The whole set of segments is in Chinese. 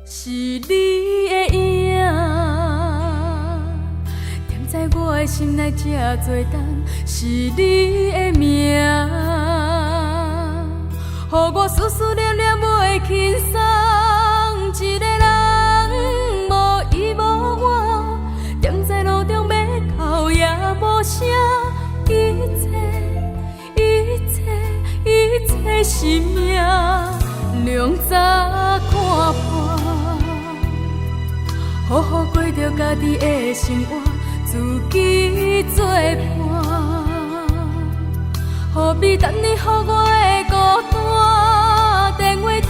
是你的影，踮在我的心内这多重，是你的名，予我思思念念袂轻松。一个人无依无我，踮在路中要哭也无声，一切是命，两早看破。好好过着家己的生活，自己做伴。何必等你予我的孤单？电话中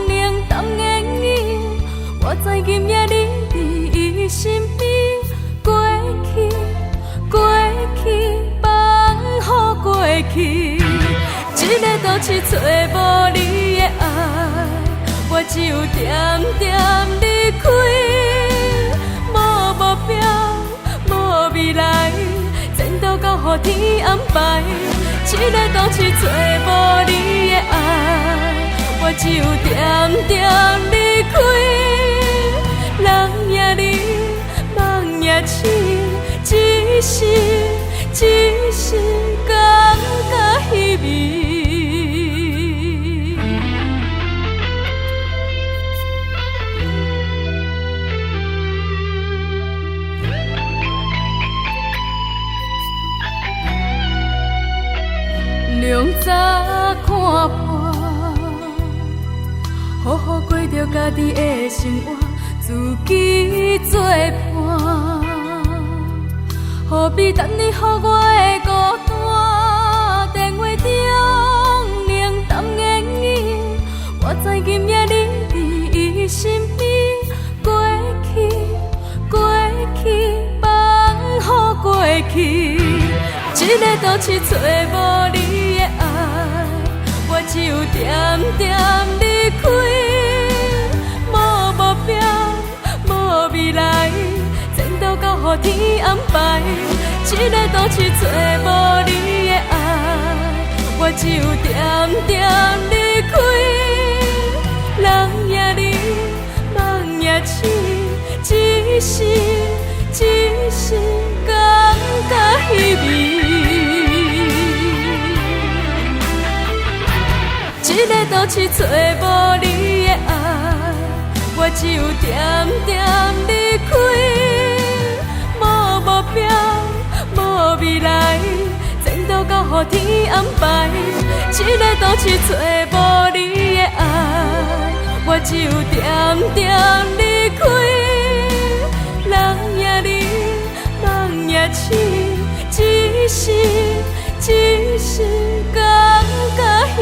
冷淡言语，我知今夜你伫伊身边。过去，放乎过去。一个都市找无你的爱，我只有点点离开，无目标，无未来，前途交予天安排。一个都市找无你的爱，我只有点点离开，人也离，梦也醒，只是感觉稀微。两早看破，好好过着家己的生活，自己做伴。何必等你予我的孤单？电话中冷淡言语，我知今夜你伫伊身边。放乎过去。一个都市找无你的爱，我只有点点离开，无目标，无未来，前途交予天安排。一个都市找无你的爱，我只有点点离开，人也离，梦也醒，只是感觉稀微。一个都市找无你的爱，我只有点点离开，无目标，无未来，前途交予天安排。一个都市找无你的爱，我只有点点离开，人也离，梦也醒，只是感觉稀微。